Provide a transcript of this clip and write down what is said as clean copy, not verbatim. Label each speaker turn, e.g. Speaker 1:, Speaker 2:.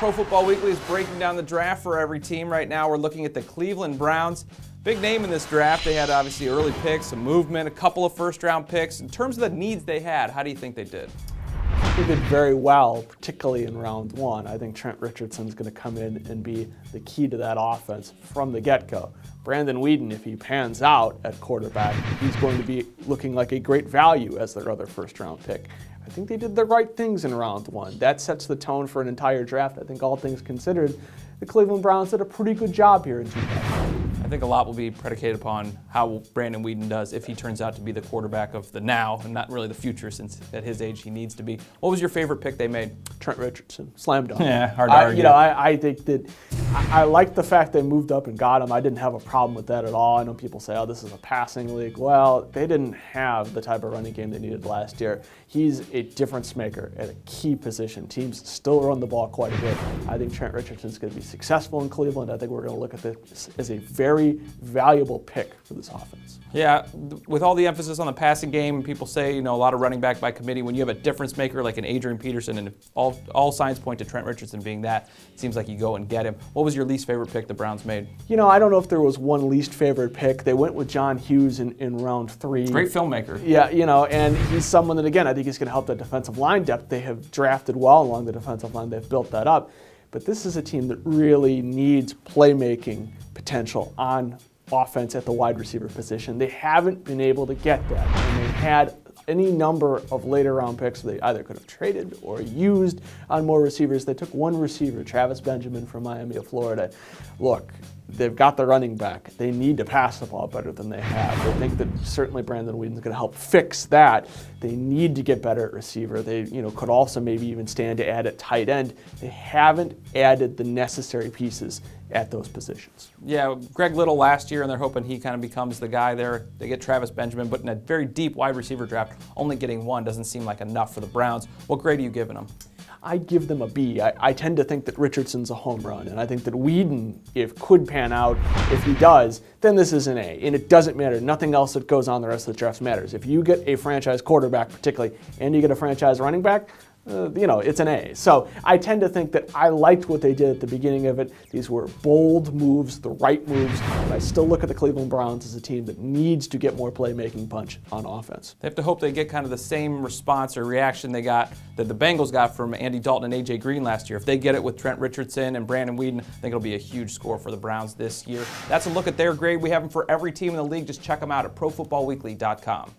Speaker 1: Pro Football Weekly is breaking down the draft for every team. Right now we're looking at the Cleveland Browns. Big name in this draft. They had obviously early picks, some movement, a couple of first-round picks. In terms of the needs they had, how do you think they did?
Speaker 2: They did very well, particularly in round one. I think Trent Richardson is going to come in and be the key to that offense from the get-go. Brandon Weeden, if he pans out at quarterback, he's going to be looking like a great value as their other first-round pick. I think they did the right things in round one. That sets the tone for an entire draft. I think all things considered, the Cleveland Browns did a pretty good job here in 2000.
Speaker 1: I think a lot will be predicated upon how Brandon Weeden does if he turns out to be the quarterback of the now and not really the future, since at his age he needs to be. What was your favorite pick they made?
Speaker 2: Trent Richardson, slam dunk.
Speaker 1: Yeah, hard to argue.
Speaker 2: I think that I like the fact they moved up and got him. I didn't have a problem with that at all. I know people say, oh, this is a passing league. Well, they didn't have the type of running game they needed last year. He's a difference maker at a key position. Teams still run the ball quite a bit. I think Trent Richardson's going to be successful in Cleveland. I think we're going to look at this as a very valuable pick for this offense.
Speaker 1: Yeah, with all the emphasis on the passing game, people say, a lot of running back by committee. When you have a difference maker like an Adrian Peterson, and all signs point to Trent Richardson being that, it seems like you go and get him. What was your least favorite pick the Browns made?
Speaker 2: I don't know if there was one least favorite pick. They went with John Hughes in round 3.
Speaker 1: Great filmmaker.
Speaker 2: Yeah, and he's someone that, again, I think he's going to help that defensive line depth. They have drafted well along the defensive line. They've built that up. But this is a team that really needs playmaking potential on offense at the wide receiver position. They haven't been able to get that. And they had any number of later round picks they either could have traded or used on more receivers. They took one receiver, Travis Benjamin from Miami of Florida. Look, they've got the running back. They need to pass the ball better than they have. They think that certainly Brandon Weeden is going to help fix that. They need to get better at receiver. They could also maybe even stand to add at tight end. They haven't added the necessary pieces at those positions.
Speaker 1: Yeah, Greg Little last year, and they're hoping he kind of becomes the guy there. They get Travis Benjamin, but in a very deep wide receiver draft, only getting one doesn't seem like enough for the Browns. What grade are you giving them?
Speaker 2: I give them a B. I tend to think that Richardson's a home run, and I think that Weeden, could pan out. If he does, then this is an A, and it doesn't matter. Nothing else that goes on the rest of the draft matters. If you get a franchise quarterback particularly, and you get a franchise running back, it's an A. So I tend to think that I liked what they did at the beginning of it. These were bold moves, the right moves, but I still look at the Cleveland Browns as a team that needs to get more playmaking punch on offense.
Speaker 1: They have to hope they get kind of the same response or reaction they got, that the Bengals got from Andy Dalton and A.J. Green last year. If they get it with Trent Richardson and Brandon Weeden, I think it'll be a huge score for the Browns this year. That's a look at their grade. We have them for every team in the league. Just check them out at ProFootballWeekly.com.